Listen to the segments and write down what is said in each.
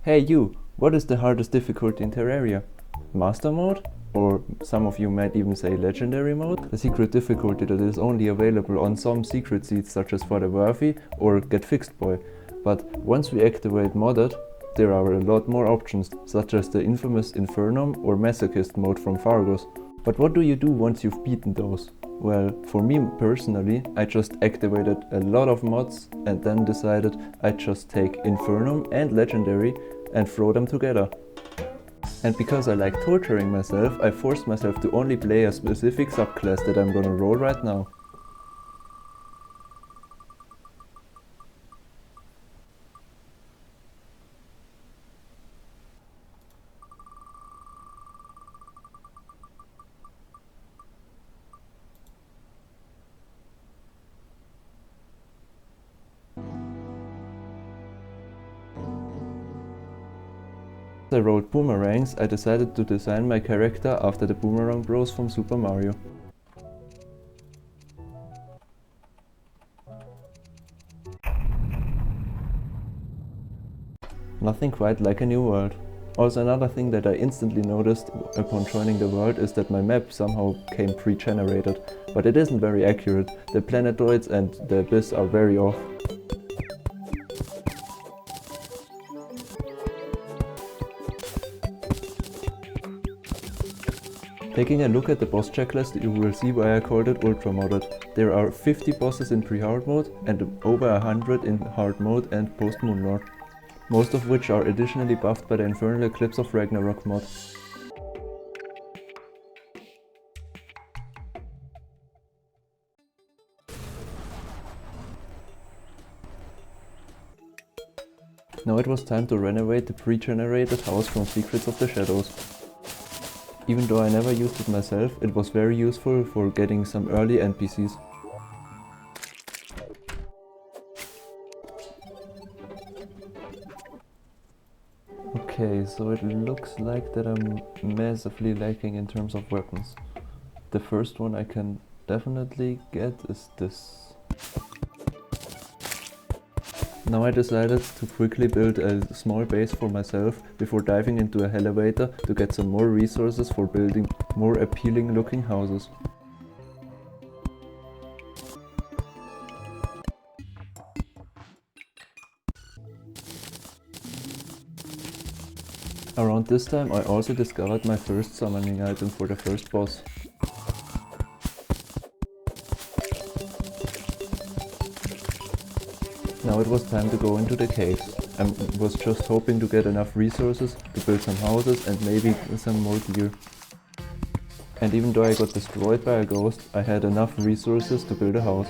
Hey you, what is the hardest difficulty in Terraria? Master mode? Or some of you might even say legendary mode? The secret difficulty that is only available on some secret seeds such as for the Worthy or Get Fixed Boy. But once we activate modded, there are a lot more options, such as the infamous Infernum or Masochist mode from Fargos. But what do you do once you've beaten those? Well, for me personally, I just activated a lot of mods and then decided I'd just take Infernum and Legendary and throw them together. And because I like torturing myself, I forced myself to only play a specific subclass that I'm gonna roll right now. As I rolled Boomerangs, I decided to design my character after the Boomerang Bros from Super Mario. Nothing quite like a new world. Also, another thing that I instantly noticed upon joining the world is that my map somehow came pre-generated, but it isn't very accurate. The planetoids and the abyss are very off. Taking a look at the boss checklist, you will see why I called it Ultramodded. There are 50 bosses in pre-hard mode and over 100 in hard mode and post-Moonlord, most of which are additionally buffed by the Infernal Eclipse of Ragnarok mod. Now it was time to renovate the pre-generated house from Secrets of the Shadows. Even though I never used it myself, it was very useful for getting some early NPCs. Okay, so it looks like that I'm massively lacking in terms of weapons. The first one I can definitely get is this. Now I decided to quickly build a small base for myself before diving into a elevator to get some more resources for building more appealing looking houses. Around this time I also discovered my first summoning item for the first boss. Now it was time to go into the caves. I was just hoping to get enough resources to build some houses and maybe some more gear. And even though I got destroyed by a ghost, I had enough resources to build a house.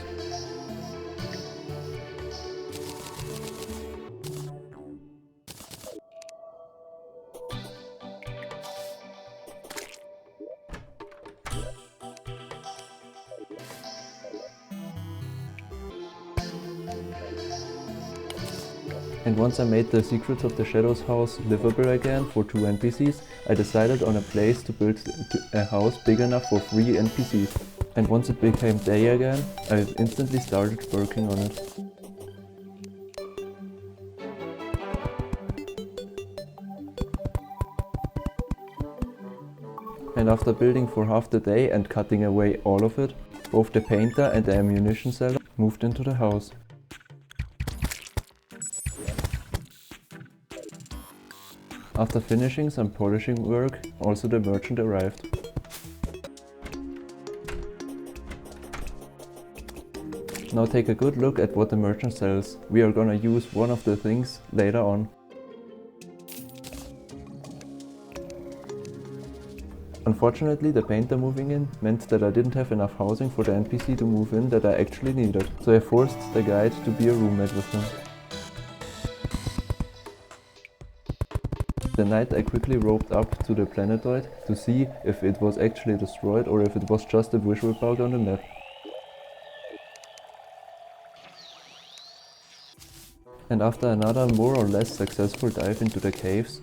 And once I made the Secrets of the Shadows house livable again for 2 NPCs, I decided on a place to build a house big enough for 3 NPCs. And once it became day again, I instantly started working on it. And after building for half the day and cutting away all of it, both the painter and the ammunition seller moved into the house. After finishing some polishing work, also the merchant arrived. Now take a good look at what the merchant sells. We are gonna use one of the things later on. Unfortunately, the painter moving in meant that I didn't have enough housing for the NPC to move in that I actually needed, so I forced the guide to be a roommate with him. The night I quickly roped up to the planetoid to see if it was actually destroyed or if it was just a visual bug on the map. And after another more or less successful dive into the caves,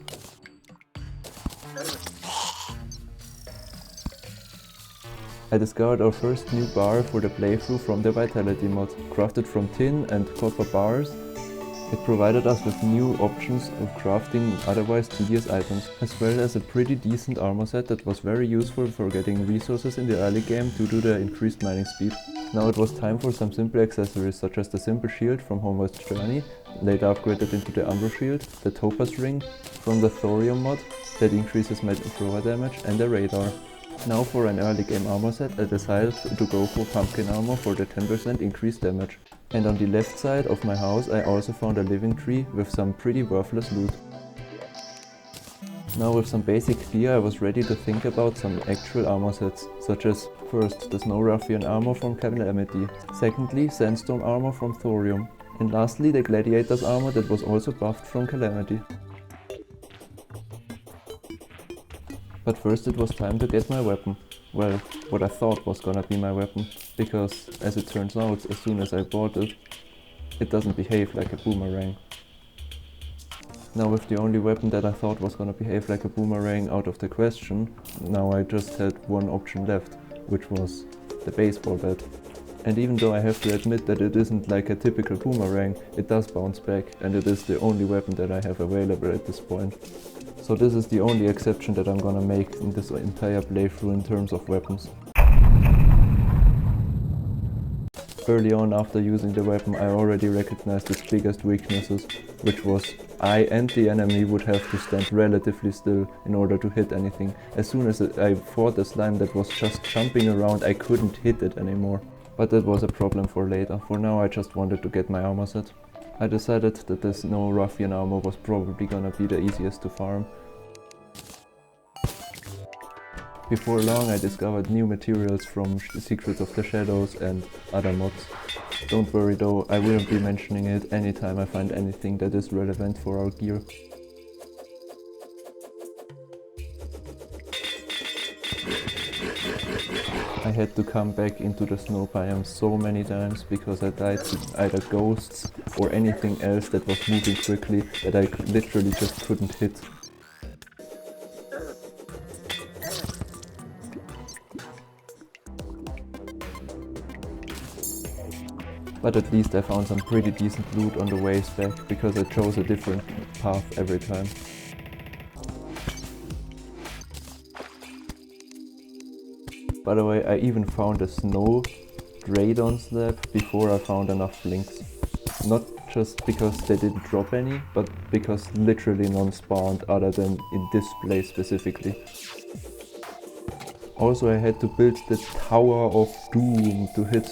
I discovered our first new bar for the playthrough from the Vitality mod, crafted from tin and copper bars It provided us with new options of crafting otherwise tedious items, as well as a pretty decent armor set that was very useful for getting resources in the early game due to the increased mining speed. Now it was time for some simple accessories such as the simple shield from Homeward's Journey, later upgraded into the Umbro shield, the Topaz ring from the Thorium mod that increases metal thrower damage, and the radar. Now for an early game armor set, I decided to go for pumpkin armor for the 10% increased damage. And on the left side of my house I also found a living tree with some pretty worthless loot. Now with some basic gear I was ready to think about some actual armor sets, such as first the Snow Ruffian armor from Calamity, secondly Sandstorm armor from Thorium, and lastly the Gladiator's armor that was also buffed from Calamity. But first it was time to get my weapon. Well, what I thought was gonna be my weapon, because as it turns out, as soon as I bought it, it doesn't behave like a boomerang. Now with the only weapon that I thought was gonna behave like a boomerang out of the question, now I just had one option left, which was the baseball bat. And even though I have to admit that it isn't like a typical boomerang, it does bounce back, and it is the only weapon that I have available at this point. So this is the only exception that I'm gonna make in this entire playthrough in terms of weapons. Early on after using the weapon I already recognized its biggest weaknesses, which was I and the enemy would have to stand relatively still in order to hit anything. As soon as I fought a slime that was just jumping around, I couldn't hit it anymore. But that was a problem for later. For now I just wanted to get my armor set. I decided that the Snow Ruffian armor was probably gonna be the easiest to farm. Before long I discovered new materials from Secrets of the Shadows and other mods. Don't worry though, I will be mentioning it anytime I find anything that is relevant for our gear. I had to come back into the snow biome so many times because I died to either ghosts or anything else that was moving quickly that I literally just couldn't hit. But at least I found some pretty decent loot on the ways back because I chose a different path every time. By the way, I even found a snow Draydon slab before I found enough blinks. Not just because they didn't drop any, but because literally none spawned other than in this place specifically. Also I had to build the Tower of Doom to hit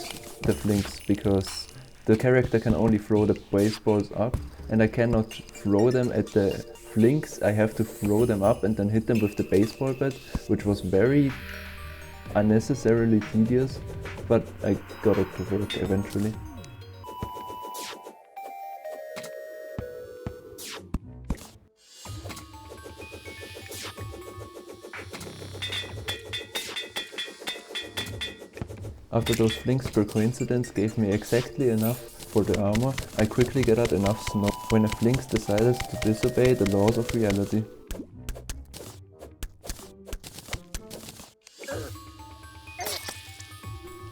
the flinks because the character can only throw the baseballs up and I cannot throw them at the flinks. I have to throw them up and then hit them with the baseball bat, which was very unnecessarily tedious, but I got it to work eventually. After those flinks per coincidence gave me exactly enough for the armor, I quickly gathered enough snow when a flinks decided to disobey the laws of reality.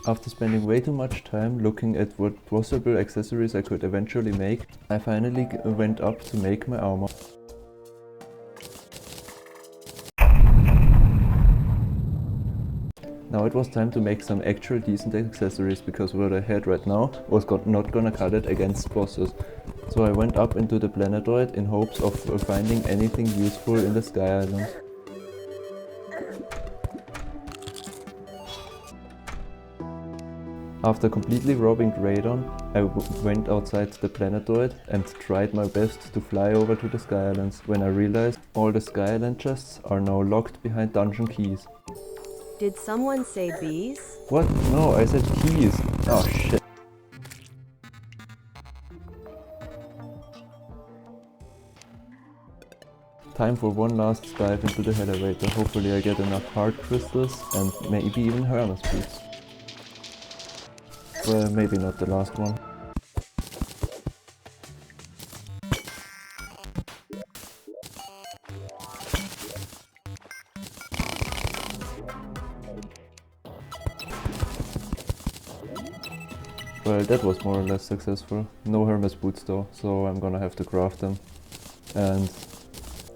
After spending way too much time looking at what possible accessories I could eventually make, I finally went up to make my armor. Now it was time to make some actual decent accessories because what I had right now was not gonna cut it against bosses. So I went up into the planetoid in hopes of finding anything useful in the Sky Islands. After completely robbing Draydon, I went outside the planetoid and tried my best to fly over to the Sky Islands when I realized all the Sky Island chests are now locked behind dungeon keys. Did someone say bees? What? No, I said keys. Oh shit. Time for one last dive into the elevator. Hopefully I get enough heart crystals and maybe even hermes beads. Well, maybe not the last one. Well, that was more or less successful. No Hermes boots though, so I'm gonna have to craft them. And...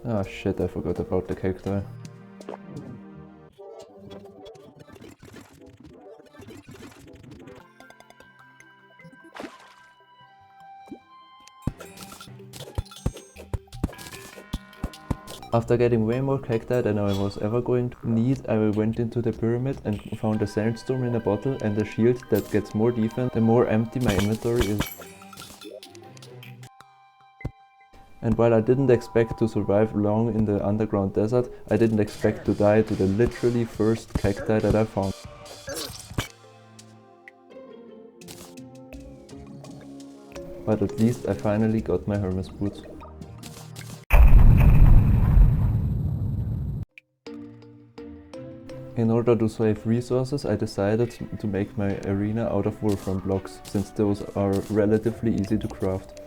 ah shit, I forgot about the cacti. After getting way more cacti than I was ever going to need, I went into the pyramid and found a sandstorm in a bottle and a shield that gets more defense the more empty my inventory is. And while I didn't expect to survive long in the underground desert, I didn't expect to die to the literally first cacti that I found. But at least I finally got my Hermes boots. In order to save resources, I decided to make my arena out of wolfram blocks, since those are relatively easy to craft.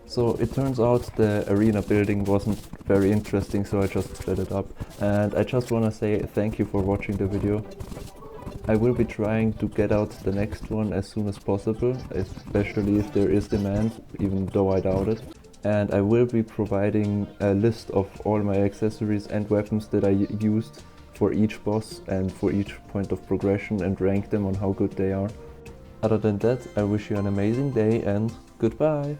So it turns out the arena building wasn't very interesting, so I just split it up. And I just wanna say thank you for watching the video. I will be trying to get out the next one as soon as possible, especially if there is demand, even though I doubt it. And I will be providing a list of all my accessories and weapons that I used for each boss and for each point of progression, and rank them on how good they are. Other than that, I wish you an amazing day and goodbye!